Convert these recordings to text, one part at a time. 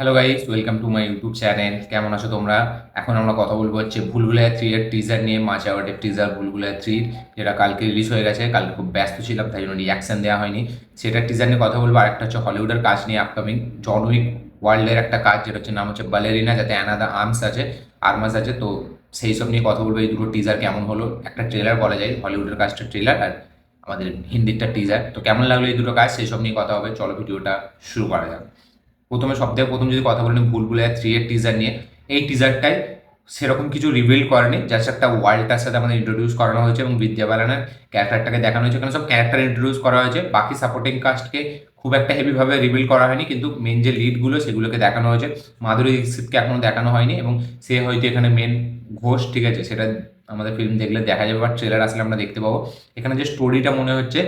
Hello guys, welcome to my YouTube channel. কেমন আছো তোমরা? এখন আমরা কথা বলবো হচ্ছে ভুলভুলাইয়া 3 এর টিজার নিয়ে। মাঝে আবার টিজার ভুলভুলাইয়া 3 যেটা কালকে রিলিজ হয়ে গেছে। কালকে খুব ব্যস্ত ছিলাম, তাই জন্য রিয়াকশন দেওয়া হয়নি। সেটার টিজার নিয়ে কথা বলবো। আরেকটা হচ্ছে হলিউডের কাজ নিয়ে, আপকামিং জন উইক ওয়ার্ল্ডের একটা কাজ, যেটা হচ্ছে নাম হচ্ছে বালেরিনা, যাতে অ্যানাদা আর্মাস আছে। তো সেই সব নিয়ে কথা বলবো। এই দুটো টিজার কেমন হলো, একটা ট্রেলার বলা যায়, হলিউডের কাজটা ট্রেলার আর আমাদের হিন্দিরটা টিজার। তো কেমন লাগলো এই দুটো কাজ, সেই সব নিয়ে কথা হবে। চলো ভিডিওটা শুরু করা যাক। সবথেকে প্রথম যদি কথা বলি ভুলভুলাইয়া 3 এর টিজার নিয়ে, এই টিজারটাই সেরকম কিছু রিভিল করেনি। জাস্ট একটা ওয়ার্ল্ডটার সাথে আমাদের ইন্ট্রোডিউস করানো হয়েছে এবং বিদ্যা বালানের ক্যারেক্টারটাকে দেখানো হয়েছে। এখানে সব ক্যারেক্টার ইন্ট্রোডিউস করা হয়েছে, বাকি সাপোর্টিং কাস্টকে খুব একটা হেভিভাবে রিভিল করা হয়নি, কিন্তু মেন যে লিডগুলো সেগুলোকে দেখানো হয়েছে। মাধুরী দীক্ষিতকে এখনো দেখানো হয়নি এবং সে হয়তো এখানে মেন ঘোষ, ঠিক আছে, সেটা আমাদের ফিল্ম দেখলে দেখা যাবে, বা ট্রেলার আসলে আমরা দেখতে পাবো। এখানে যে স্টোরিটা মনে হচ্ছে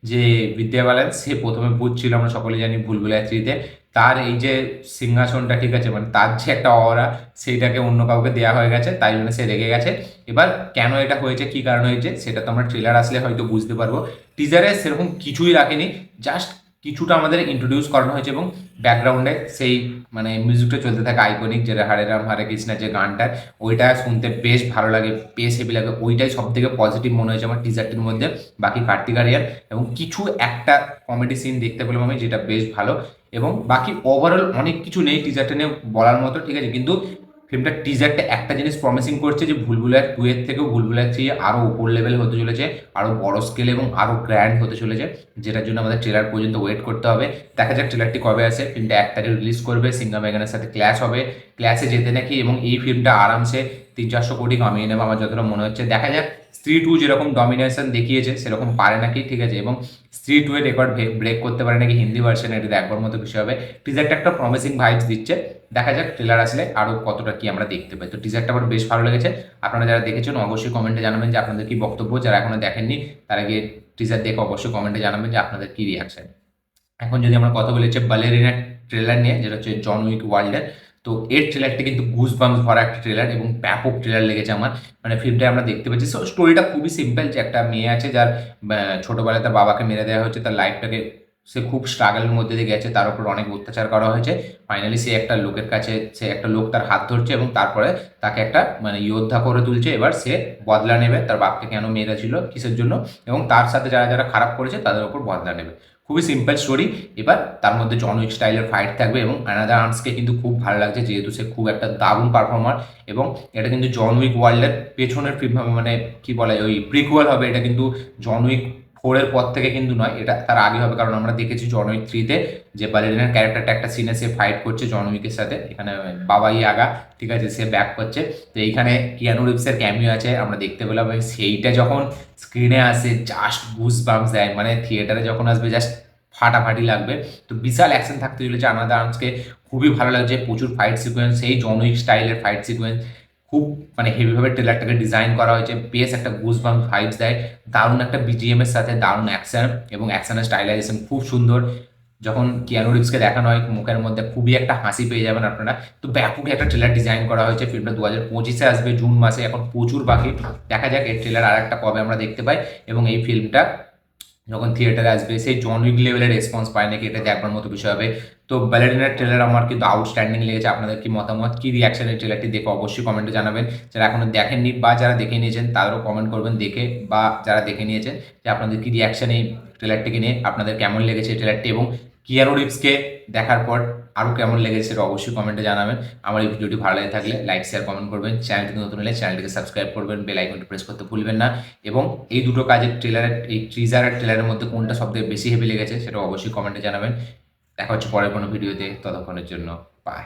যে বিদ্যা বালান সে প্রথমে ভূত ছিল, আমরা সকলে জানি ভুলভুলাইয়া 3-তে। তার এই যে সিংহাসনটা, ঠিক আছে, মানে তার যে একটা অরা, সেইটাকে অন্য কাউকে দেওয়া হয়ে গেছে, তাই জন্য সে রেগে গেছে। এবার কেন এটা হয়েছে, কি কারণ হয়েছে, সেটা তো আমরা ট্রেলার আসলে হয়তো বুঝতে পারবো। টিজারে সেরকম কিছুই রাখেনি, জাস্ট কিছুটা আমাদের ইন্ট্রোডিউস করানো হয়েছে এবং ব্যাকগ্রাউন্ডে সেই মানে মিউজিকটা চলতে থাকে আইকনিক, যেটা হরে রাম হরে কৃষ্ণা যে গানটা, ওইটা শুনতে বেশ ভালো লাগে, বেশ হেভি লাগে। ওইটাই সব থেকে পজিটিভ মনে হয়েছে আমার টিজারটির মধ্যে। বাকি কার্তিক আরিয়ান এবং কিছু একটা কমেডি সিন দেখতে পেলাম আমি, যেটা বেশ ভালো। এবং বাকি ওভারঅল অনেক কিছু নেই টিজারটা নিয়ে বলার মতো, ঠিক আছে, কিন্তু ফিল্মটার টিজারটা একটা জিনিস প্রমিসিং করছে যে ভুলভুলাইয়া 2 এর থেকেও ভুলভুলাইয়া 3 আরও উপর লেভেল হতে চলেছে, আরও বড় স্কেল এবং আরও গ্র্যান্ড হতে চলেছে, যেটার জন্য আমাদের ট্রেলার পর্যন্ত ওয়েট করতে হবে। দেখা যাক ট্রেলারটি কবে আসে। ফিল্মটা 1 তারিখ রিলিজ করবে, সিঙ্গা মেগানের সাথে ক্ল্যাশ হবে, ক্ল্যাশে যেতে নাকি, এবং এই ফিল্মটা আরামসে 300-400 কোটি কামিয়ে নেবে আমার যতটা মনে হচ্ছে। দেখা যাক স্ত্রী 2 যেরকম ডমিনেশন দেখিয়েছে সেরকম পারে নাকি, ঠিক আছে, এবং স্ত্রী 2 এর রেকর্ড ব্রেক করতে পারে নাকি হিন্দি ভার্সনে, এটা দেখবার মতো বিষয় হবে। টিজারটা একটা প্রমিসিং ভাইবস দিচ্ছে। দেখা যাক ট্রেলার আসলে আরও কতটা কি আমরা দেখতে পাই। তো টিজারটা আমার বেশ ভালো লেগেছে। আপনারা যারা দেখেছেন অবশ্যই কমেন্টে জানাবেন যে আপনাদের কি বক্তব্য। যারা এখনো দেখেননি তারা গিয়ে টিজার দেখে অবশ্যই কমেন্টে জানাবেন যে আপনাদের কি রিয়াকশন। এখন যদি আমরা কথা বলি হচ্ছে বালেরিনার ট্রেলার নিয়ে, যেটা হচ্ছে জন উইক ওয়ার্ল্ডের। তো এর ট্রেলারটি কিন্তু গুজ বাম্পস ভরা একটা ট্রেলার এবং ব্যাপক ট্রেলার লেগেছে আমার। মানে ফিল্মটায় আমরা দেখতে পাচ্ছি, সো স্টোরিটা খুবই সিম্পল, যে একটা মেয়ে আছে যার ছোটোবেলায় তার বাবাকে মেরে দেওয়া হয়েছে, তার লাইফটাকে সে খুব স্ট্রাগলের মধ্যে দিয়ে গেছে, তার উপর অনেক অত্যাচার করা হয়েছে। ফাইনালি সে একটা লোকের কাছে, সে একটা লোক তার হাত ধরছে এবং তারপরে তাকে একটা মানে যোদ্ধা করে তুলছে। এবার সে বদলা নেবে, তার বাপকে কেন মেরেছিল, কিসের জন্য, এবং তার সাথে যারা যারা খারাপ করেছে তাদের উপর বদলা নেবে। খুবই সিম্পল স্টোরি। এবার তার মধ্যে জন উইক স্টাইলের ফাইট থাকবে এবং অ্যানাদার আর্মসকে কিন্তু খুব ভালো লাগছে, যেহেতু সে খুব একটা দারুণ পারফর্মার। এবং এটা কিন্তু জন উইক ওয়ার্ল্ডের পেছনের ফিল্ম হবে, মানে কি বলে ওই প্রিকুয়াল হবে। এটা কিন্তু জন উইক 4 এর পর থেকে কিন্তু নয়, এটা তার আগে হবে। কারণ আমরা দেখেছি জন উইক 3-তে যে বালেরিনার ক্যারেক্টারটা একটা সিনে সে ফাইট করছে জন উইকের সাথে, এখানে বাবাই আগা, ঠিক আছে, সে ব্যাক করছে। তো এইখানে কিয়ানু রিভসের ক্যামিও আছে, আমরা দেখতে পেলাম। এবং সেইটা যখন স্ক্রিনে আসে জাস্ট গুজ বাম্পস দেয়, মানে থিয়েটারে যখন আসবে জাস্ট ফাটাফাটি লাগবে। তো বিশাল অ্যাকশন থাকতে চলেছে। আনাদা আর্মসকে খুবই ভালো লাগছে, প্রচুর ফাইট সিকোয়েন্স, সেই জন উইক স্টাইলের ফাইট সিকোয়েন্স খুব মানে হেভিভাবে ট্রেলারটাকে ডিজাইন করা হয়েছে, বেশ একটা গুজ বাম্পস ভাইবস দেয়। দারুণ একটা বিজিএম এর সাথে দারুণ অ্যাকশন, এবং অ্যাকশনের স্টাইলাইজেশন খুব সুন্দর। যখন কিয়ানু রিভসকে দেখানো হয় মুখের মধ্যে খুবই একটা হাসি পেয়ে যাবেন আপনারা। তো ব্যাপক একটা ট্রেলার ডিজাইন করা হয়েছে। ফিল্মটা 2025-এ আসবে, জুন মাসে, এখন প্রচুর বাকি। দেখা যাক এর ট্রেলার আর একটা কবে আমরা দেখতে পাই, এবং এই ফিল্মটা যখন থিয়েটারে আসবে সেই জন উইক লেভেলের রেসপন্স পায় নাকি, এটা দেখবার মতো বিষয় হবে। তো ব্যালেরিনার ট্রেলার আমার কিন্তু আউটস্ট্যান্ডিং লেগেছে। আপনাদের কি মতামত, কি রিয়াকশন এই ট্রেলারটি দেখে অবশ্যই কমেন্টে জানাবেন। যারা এখনো দেখেননি বা যারা দেখে নিয়েছেন তাদেরও কমেন্ট করবেন দেখে, বা যারা দেখে নিয়েছেন যে আপনাদের কি রিয়াকশন এই ট্রেলারটিকে নিয়ে, আপনাদের কেমন লেগেছে এই ট্রেলারটি, এবং কিয়ানো রিভসকে দেখার পর আরও কেমন লেগেছে সেটা অবশ্যই কমেন্টে জানাবেন। আমার এই ভিডিওটি ভালো লেগে থাকলে লাইক শেয়ার কমেন্ট করবেন, চ্যানেলটিকে নতুন হলে চ্যানেলটিকে সাবস্ক্রাইব করবেন, বেল আইকনটি প্রেস করতে ভুলবেন না। এবং এই দুটো কাজের ট্রেলারের, এই টিজার আর ট্রেলারের মধ্যে কোনটা সবথেকে বেশি হেভি লেগেছে সেটা অবশ্যই কমেন্টে জানাবেন। দেখা হচ্ছে পরের কোনো ভিডিওতে, ততক্ষণের জন্য বাই।